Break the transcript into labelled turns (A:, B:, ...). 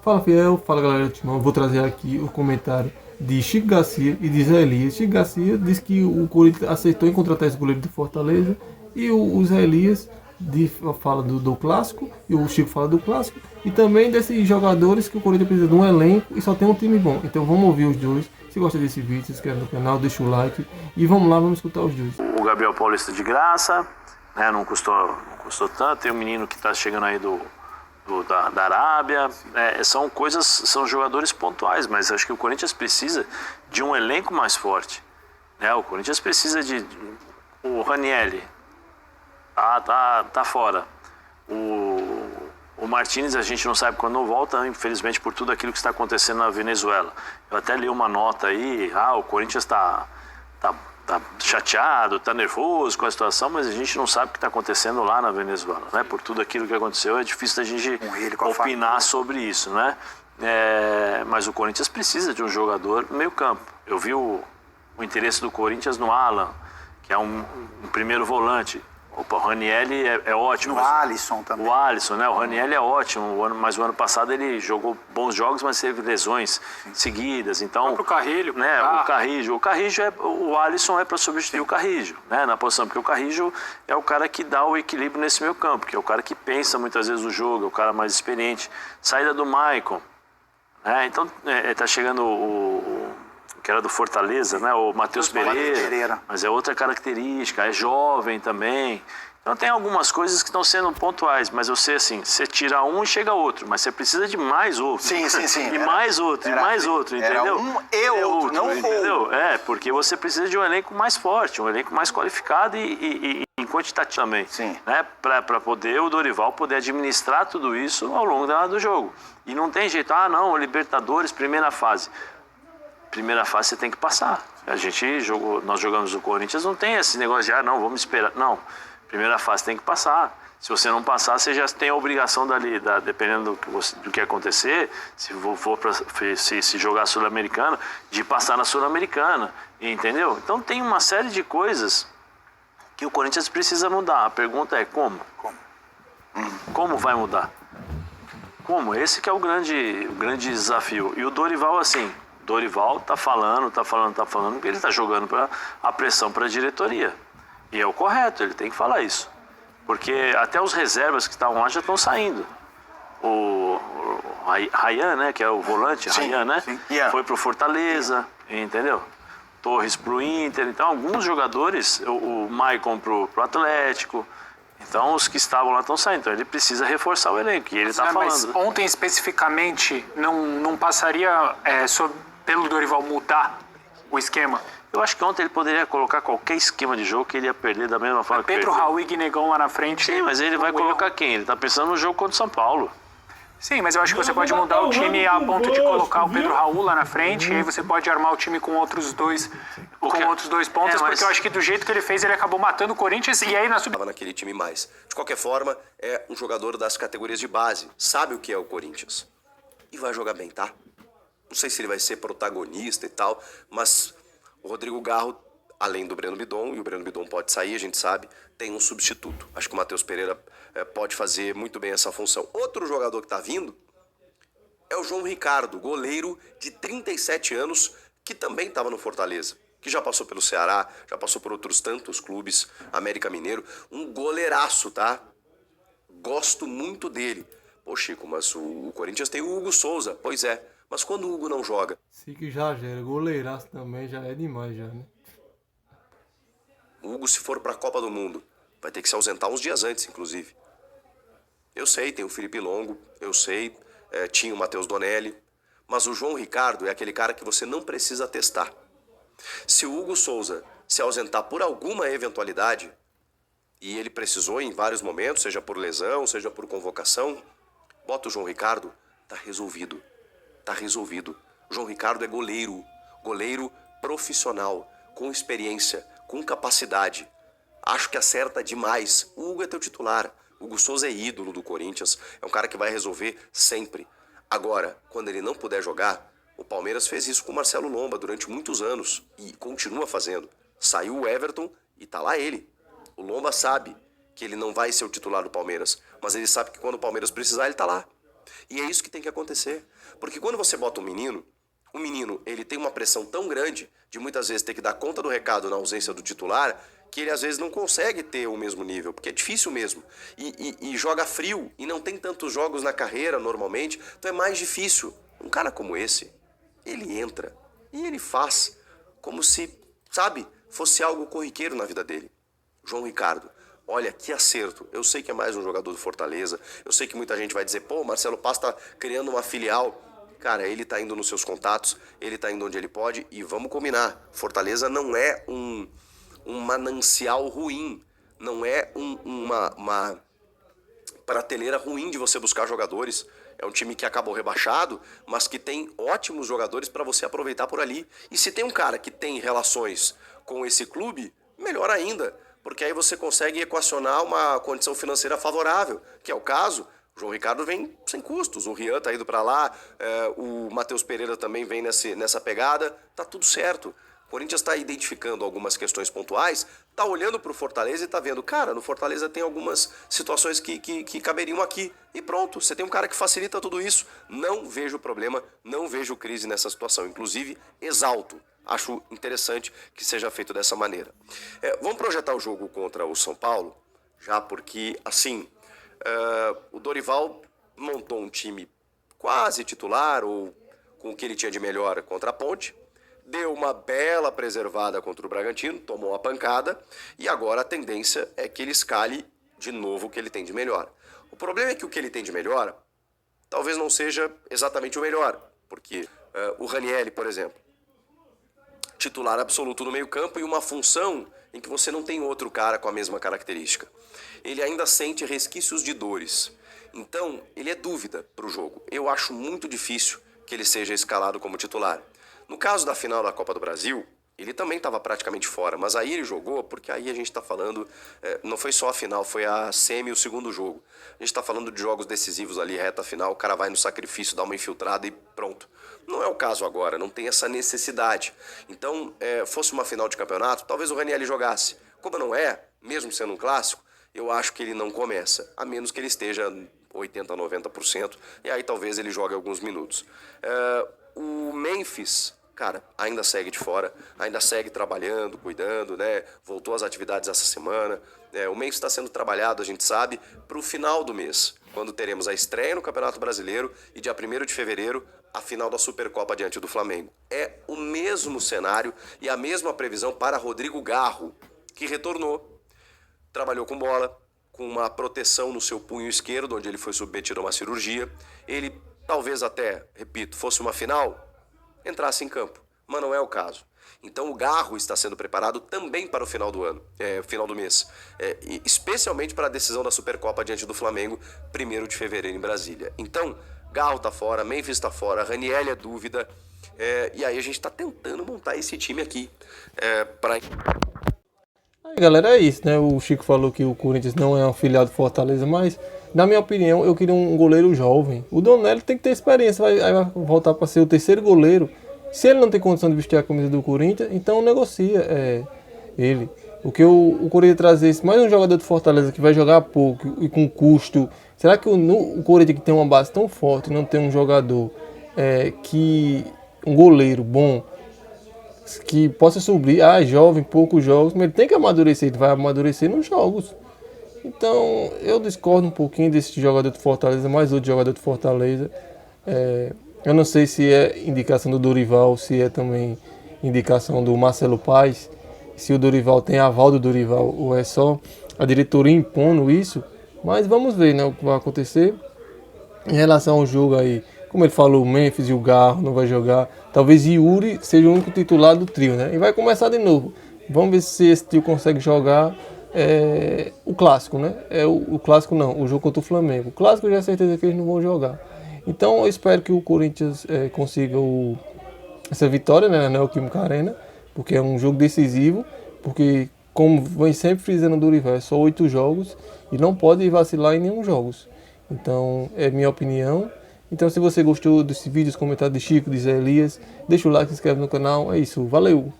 A: Fala Fiel, fala galera do Timão. Vou trazer aqui o comentário de Chico Garcia e de Zé Elias. Chico Garcia diz que o Corinthians aceitou em contratar esse goleiro de Fortaleza e o Zé Elias fala do clássico e o Chico fala do clássico e também desses jogadores que o Corinthians precisa de um elenco e só tem um time bom. Então vamos ouvir os dois. Se gosta desse vídeo, se inscreve no canal, deixa o like e vamos lá, vamos escutar os dois.
B: O Gabriel Paulista de graça, né, não custou tanto. Tem um menino que está chegando aí da Arábia, são coisas, são jogadores pontuais, mas acho que o Corinthians precisa de um elenco mais forte, né? O Corinthians precisa o Ranieri tá fora, o Martínez a gente não sabe quando volta, infelizmente, por tudo aquilo que está acontecendo na Venezuela. Eu até li uma nota aí, o Corinthians tá chateado, tá nervoso com a situação, mas a gente não sabe o que está acontecendo lá na Venezuela, né? Por tudo aquilo que aconteceu, é difícil da gente opinar sobre isso, né? Mas o Corinthians precisa de um jogador no meio campo. Eu vi o interesse do Corinthians no Alan, que é um primeiro volante. O Ranieri é ótimo.
C: O Alisson também.
B: O Alisson, né? O Ranieri é ótimo, mas o ano passado ele jogou bons jogos, mas teve lesões seguidas. Então,
D: o Carrilho,
B: né? O Carrillo o Alisson é para substituir o Carrillo, né? Na posição, porque o Carrillo é o cara que dá o equilíbrio nesse meio campo, que é o cara que pensa muitas vezes o jogo, é o cara mais experiente. Saída do Maicon, né? Então tá chegando que era do Fortaleza, né? O Matheus Pereira, mas é outra característica, é jovem também. Então tem algumas coisas que estão sendo pontuais, mas eu sei assim, você tira um e chega outro, mas você precisa de mais outro.
C: Sim.
B: E mais outro, entendeu?
C: Era um e outro, não
B: entendeu? Porque você precisa de um elenco mais forte, um elenco mais qualificado e em quantitativo também.
C: Sim.
B: Né? Para poder o Dorival poder administrar tudo isso ao longo do jogo. E não tem jeito, não, Libertadores, primeira fase. Primeira fase você tem que passar. Nós jogamos o Corinthians, não tem esse negócio de, não, vamos esperar. Não, primeira fase tem que passar. Se você não passar, você já tem a obrigação dependendo do que acontecer, se jogar a Sul-Americana, de passar na Sul-Americana, entendeu? Então tem uma série de coisas que o Corinthians precisa mudar. A pergunta é como? Como vai mudar? Como? Esse que é o grande desafio. E o Dorival, assim... Dorival tá falando, porque ele tá jogando a pressão para a diretoria. E é o correto, ele tem que falar isso. Porque até os reservas que estavam lá já estão saindo. O Ryan, né, que é o volante, Ryan, né?
C: Yeah.
B: Foi pro Fortaleza, entendeu? Torres pro Inter. Então, alguns jogadores, o Maicon pro Atlético. Então, os que estavam lá estão saindo. Então, ele precisa reforçar o elenco. E ele tá falando.
D: Mas ontem, especificamente, não passaria pelo Dorival mudar o esquema?
B: Eu acho que ontem ele poderia colocar qualquer esquema de jogo que ele ia perder da mesma forma que
D: Pedro, Raul e Guinegão lá na frente.
B: Sim, mas ele vai colocar quem? Ele tá pensando no jogo contra o São Paulo.
D: Sim, mas eu acho que você pode mudar o time a ponto de colocar o Pedro Raul lá na frente, e aí você pode armar o time com outros dois pontas, porque eu acho que do jeito que ele fez, ele acabou matando o Corinthians, e aí
E: Estava naquele time mais. De qualquer forma, é um jogador das categorias de base, sabe o que é o Corinthians. E vai jogar bem, tá? Não sei se ele vai ser protagonista e tal, mas o Rodrigo Garro, além do Breno Bidon, e o Breno Bidon pode sair, a gente sabe, tem um substituto. Acho que o Matheus Pereira pode fazer muito bem essa função. Outro jogador que tá vindo é o João Ricardo, goleiro de 37 anos, que também estava no Fortaleza, que já passou pelo Ceará, já passou por outros tantos clubes, América Mineiro, um goleiraço, tá? Gosto muito dele. Pô, Chico, mas o Corinthians tem o Hugo Souza, pois é, mas quando o Hugo não joga...
A: Sim, que já gera, goleiraço também já é demais já, né?
E: O Hugo, se for pra Copa do Mundo, vai ter que se ausentar uns dias antes, inclusive. Eu sei, tem o Felipe Longo, eu sei, tinha o Matheus Donelli, mas o João Ricardo é aquele cara que você não precisa testar. Se o Hugo Souza se ausentar por alguma eventualidade, e ele precisou em vários momentos, seja por lesão, seja por convocação, bota o João Ricardo, tá resolvido. Tá resolvido. O João Ricardo é goleiro profissional, com experiência, com capacidade. Acho que acerta demais. O Hugo é teu titular. O Hugo Souza é ídolo do Corinthians, é um cara que vai resolver sempre. Agora, quando ele não puder jogar, o Palmeiras fez isso com o Marcelo Lomba durante muitos anos e continua fazendo. Saiu o Everton e tá lá ele. O Lomba sabe que ele não vai ser o titular do Palmeiras, mas ele sabe que quando o Palmeiras precisar, ele tá lá. E é isso que tem que acontecer. Porque quando você bota um menino, o menino ele tem uma pressão tão grande de muitas vezes ter que dar conta do recado na ausência do titular, que ele às vezes não consegue ter o mesmo nível, porque é difícil mesmo. E joga frio, e não tem tantos jogos na carreira normalmente, então é mais difícil. Um cara como esse, ele entra e ele faz como se, sabe, fosse algo corriqueiro na vida dele. João Ricardo, olha que acerto. Eu sei que é mais um jogador do Fortaleza, eu sei que muita gente vai dizer, pô, Marcelo Paz tá criando uma filial. Cara, ele tá indo nos seus contatos, ele tá indo onde ele pode, e vamos combinar, Fortaleza não é um manancial ruim, não é uma prateleira ruim de você buscar jogadores. É um time que acabou rebaixado, mas que tem ótimos jogadores para você aproveitar por ali. E se tem um cara que tem relações com esse clube, melhor ainda, porque aí você consegue equacionar uma condição financeira favorável, que é o caso. O João Ricardo vem sem custos, o Rian tá indo para lá, o Matheus Pereira também vem nessa pegada, tá tudo certo. O Corinthians está identificando algumas questões pontuais, está olhando para o Fortaleza e está vendo, cara, no Fortaleza tem algumas situações que caberiam aqui. E pronto, você tem um cara que facilita tudo isso. Não vejo problema, não vejo crise nessa situação. Inclusive, exalto. Acho interessante que seja feito dessa maneira. Vamos projetar o jogo contra o São Paulo, já porque, assim, o Dorival montou um time quase titular, ou com o que ele tinha de melhor contra a Ponte. Deu uma bela preservada contra o Bragantino, tomou uma pancada, e agora a tendência é que ele escale de novo o que ele tem de melhor. O problema é que o que ele tem de melhor talvez não seja exatamente o melhor, porque o Ranieri, por exemplo, titular absoluto no meio-campo e uma função em que você não tem outro cara com a mesma característica. Ele ainda sente resquícios de dores, então ele é dúvida para o jogo. Eu acho muito difícil que ele seja escalado como titular. No caso da final da Copa do Brasil, ele também estava praticamente fora, mas aí ele jogou, porque aí a gente está falando, não foi só a final, foi a semi e o segundo jogo. A gente está falando de jogos decisivos ali, reta final, o cara vai no sacrifício, dá uma infiltrada e pronto. Não é o caso agora, não tem essa necessidade. Então, fosse uma final de campeonato, talvez o Ranieri jogasse. Como não é, mesmo sendo um clássico, eu acho que ele não começa, a menos que ele esteja 80%, 90%, e aí talvez ele jogue alguns minutos. O Memphis, cara, ainda segue de fora, ainda segue trabalhando, cuidando, né? Voltou às atividades essa semana. O Memphis está sendo trabalhado, a gente sabe, para o final do mês, quando teremos a estreia no Campeonato Brasileiro e dia 1º de fevereiro, a final da Supercopa diante do Flamengo. É o mesmo cenário e a mesma previsão para Rodrigo Garro, que retornou, trabalhou com bola, com uma proteção no seu punho esquerdo, onde ele foi submetido a uma cirurgia. Ele talvez até, repito, fosse uma final, entrasse em campo, mas não é o caso. Então o Garro está sendo preparado também para o final do ano, final do mês, especialmente para a decisão da Supercopa diante do Flamengo, 1º de fevereiro em Brasília. Então, Garro está fora, Memphis está fora, Ranieri é dúvida, e aí a gente está tentando montar esse time aqui para...
A: Aí, galera, é isso, né? O Chico falou que o Corinthians não é um filial do Fortaleza, mas, na minha opinião, eu queria um goleiro jovem. O Donelli tem que ter experiência, vai voltar para ser o terceiro goleiro. Se ele não tem condição de vestir a camisa do Corinthians, então negocia ele. Porque o Corinthians trazer mais um jogador do Fortaleza que vai jogar pouco e com custo. Será que o Corinthians, que tem uma base tão forte, não tem um jogador um goleiro bom, que possa suprir, jovem, poucos jogos, mas ele tem que amadurecer, ele vai amadurecer nos jogos. Então, eu discordo um pouquinho desse jogador do Fortaleza, mais outro jogador do Fortaleza. Eu não sei se é indicação do Dorival, se é também indicação do Marcelo Paz, se o Dorival tem aval do Dorival ou é só a diretoria impondo isso, mas vamos ver, né, o que vai acontecer. Em relação ao jogo aí, como ele falou, o Memphis e o Garro não vai jogar. Talvez Yuri seja o único titular do trio, né? E vai começar de novo. Vamos ver se esse trio consegue jogar o clássico, né? O clássico não, o jogo contra o Flamengo. O clássico eu já tenho certeza que eles não vão jogar. Então eu espero que o Corinthians consiga essa vitória, né, na Neoquímica Arena, porque é um jogo decisivo, porque como vem sempre frisando o Dorival, é só 8 jogos e não pode vacilar em nenhum jogos. Então é minha opinião. Então, se você gostou desse vídeo, os comentários de Chico, de Zé Elias, deixa o like, se inscreve no canal. É isso, valeu!